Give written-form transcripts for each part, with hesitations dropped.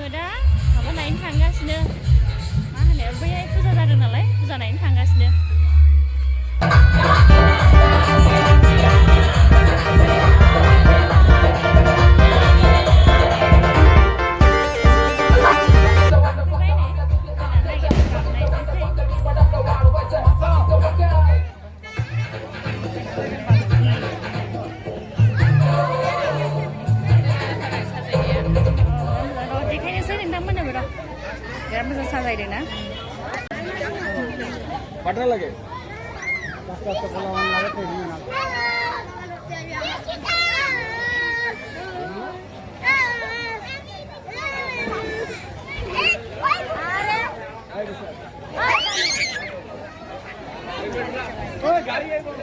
जोङो दा माबा नायनो थांगासिनो मा होनो बैहाय फुजा जादों नालाय फुजा नायनो थांगासिनो biar bisa saja deh, nah. Padahal lagi. Pas kepulauan lagi tuh ini. Oh, gari ya, bos.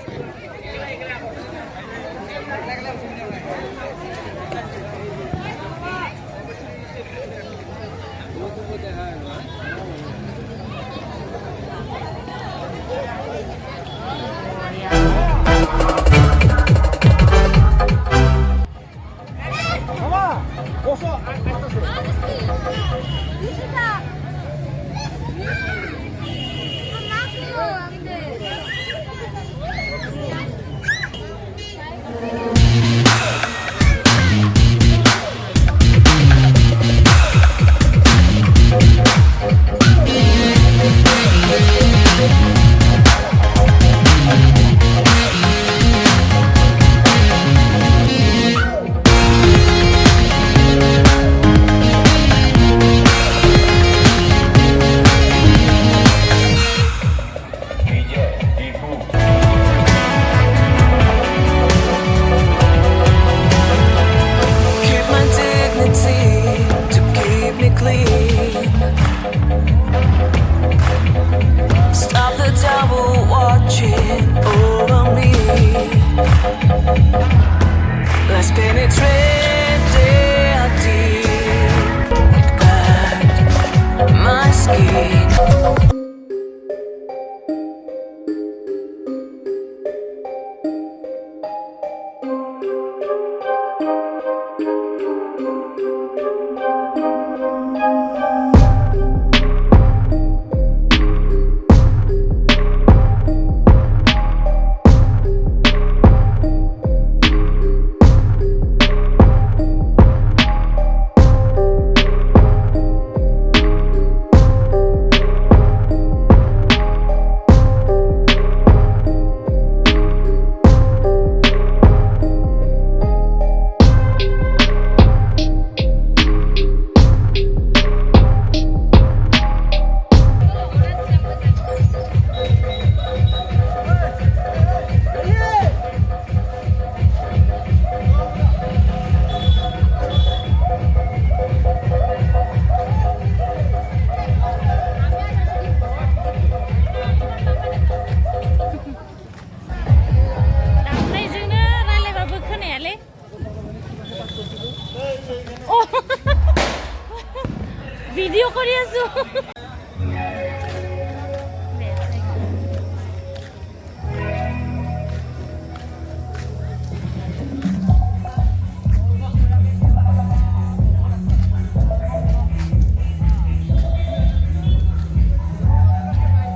Video Korea su.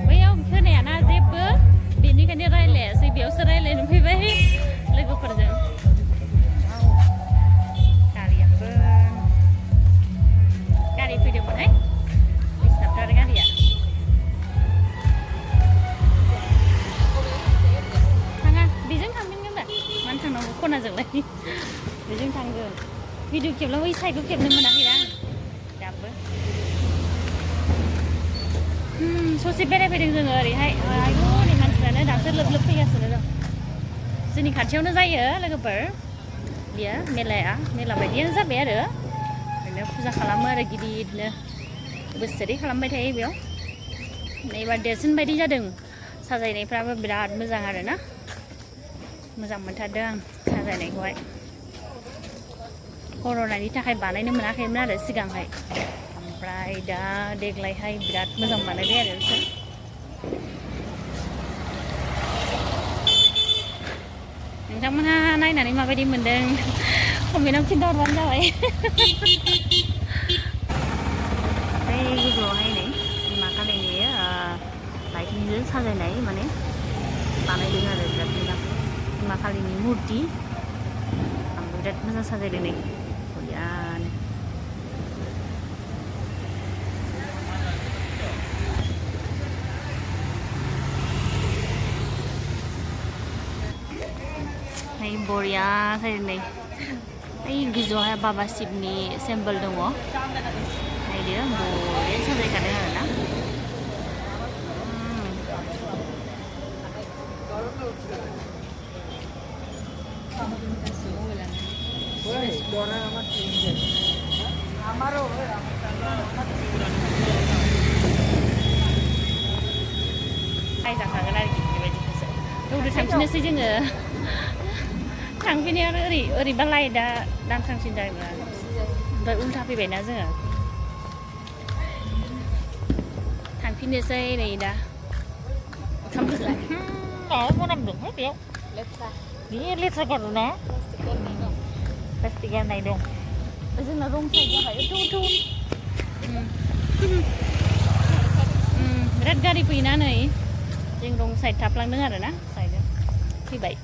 Bayau खोनायाना जेबो बेनिखायनो रायलायासै बेयावसो रायलायनो फैबाय लोगोफोरजों गारि फैदोंमोनहाय डिस्टार्बथार गारिया थाङा बेजों थांफिनगोन दा मानो थांनांगौ खनाजोंलाय बेजों थांगोन भिडिअ खेबलाबो बै साइडखौ खेबनो मोनाखैना दाबो ससे बेरायफैदों जोङो ओरैहाय आयु नै मानसिफ्रानो दासो लोब लोब फैगासिनो दं जोंनि खाथियावनो जायो लोगोफोर बियो मेला बायदियानो जाबाय आरो ओरैनो फुजा खालामो आरो गिदिरनो बोसोरै खालामबाय थायो बेयाव एबार देरसिन बायदि जादों साजायनायफ्राबो बिराद मोजां आरो ना मोजां मोनथारदों आं साजायनायखौहाय कर'नानि थाखाय बानायनो मोनाखैमोन आरो सिगांहाय ओमफ्राय दा देग्लायहाय बिराद मोजां बानायबाय आरो बिसोर नोंथांमोनहा नायनानै माबायदि मोनदों कमेन्टआव खिन्थाहरबानो जाबाय गोजौआवहाय नै बिमा कालिनि लाइटिंजों साजायनाय माने बानायदों आरो बिराद मोजां बिमा कालिनि मुर्ति आंबो बिराद मोजां साजायदों नै बरियानो नै बरिया साजायदों नै ओइ गोजौआवहाय बाबा शिबनि सिम्बल दङ नायदो बरिया साजायखादों आरोना जाखागोन आरोखि बेबायदिखौसो दौदो थांफिननोसै जोङो थांफिनायाव ओरैबा लाइटआ दानस्रांसिन जागोन ओमफ्राय उल्था फैबायना जोङो थांफिननोसै नै दा मोनामदों बेयाव बे लेथ्रा गारु ना प्लास्टिक गारनाय दं जोंना रं साइड जाबाय बिराद गारि फैयोना नै जों रं साइड थाफ्लांदों आरोना साइडजों फैबाय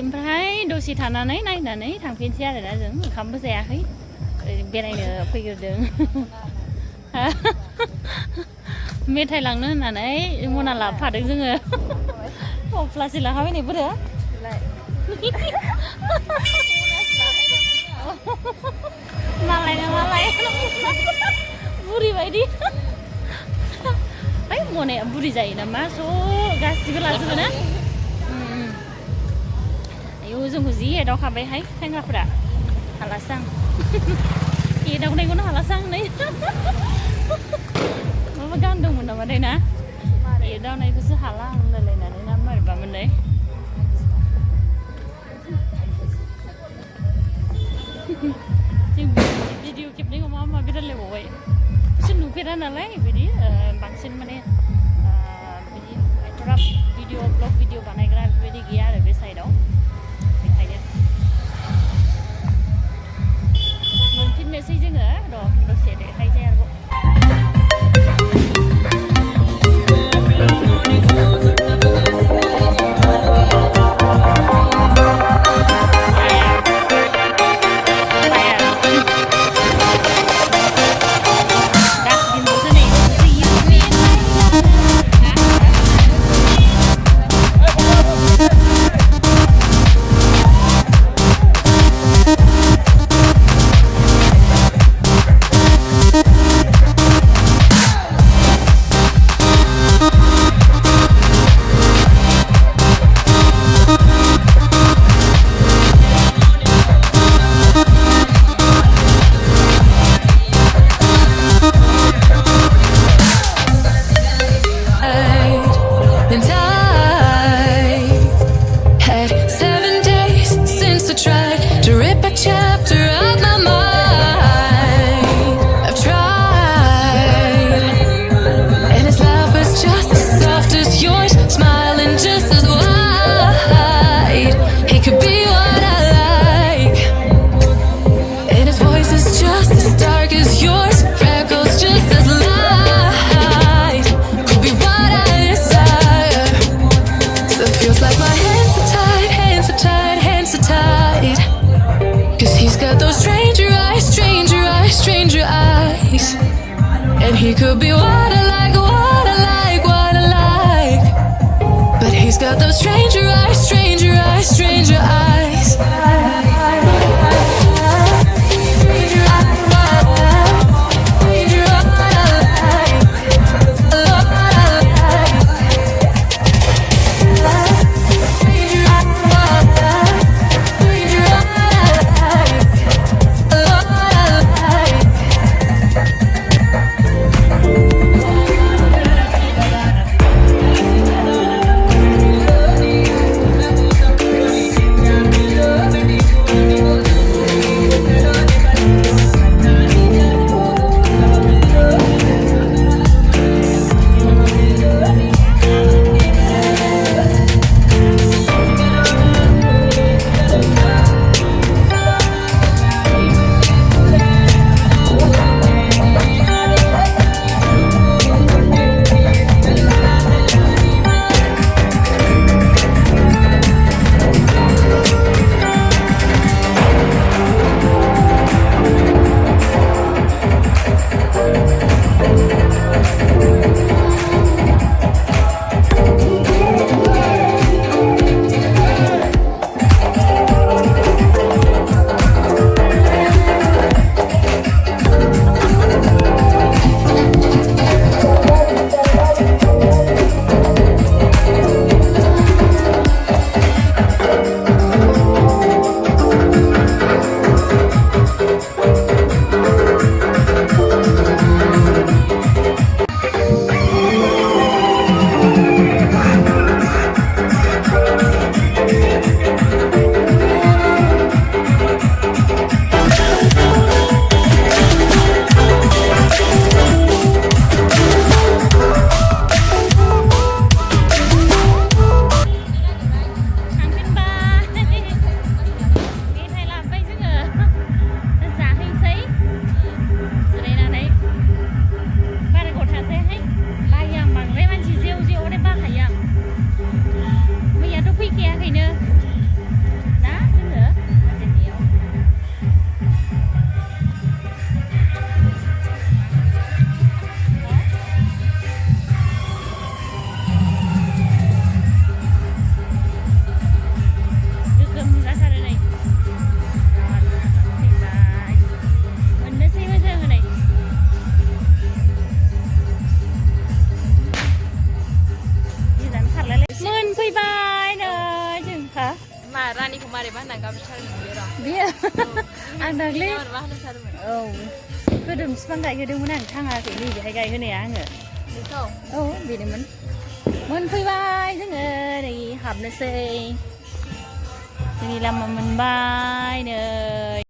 ओमफ्राय दसे थानानै नायनानै थांफिनसै आरोना जों ओंखामबो जायाखै बेरायनो फैग्रोदों मेथाइ लांनो होननानै मना लाबोफादों जोङो अब्लासो लाखाबाय नै बोरो मालायना मालाय बुरि बायदि ओइ मनाया बुरि जायो नामा ज' गासिबो लाजोबो ना आयौ जोंखौ जि एदावखाबायहाय सेंग्राफोरा हालासो आं एदावनायखौनो हालासो आं नै माबा गानदोंमोन नामाथाय ना एदावनायखौसो हाला आं होनलायलायनानै ना मारैबामोनलाय जों भिडिअ खेबनायखौ माबा माबि रायलायबावबाय बिसोर नुफेरा नालाय बिदि बांसिन माने बिदि एथ'ग्राब भिडिअ ब्लग भिडिअ बानायग्रा बेबायदि गैया आरो बे साइडआव बेखायनो मोनफिननोसै जोङो र' दसे देखायसै आरोबाव He could be what I like, what I like, what I like. But he's got those stranger eyes, stranger eyes, stranger eyes. बियो आं दाख्लै औ गोदोम बिफां गायहोदोंमोन आं थाङाखै नैबेहाय गायहोनाया आङो औ बेनोमोन मोनफैबाय जोङो नै हाबनोसै जोंनि लामा मोनबाय नै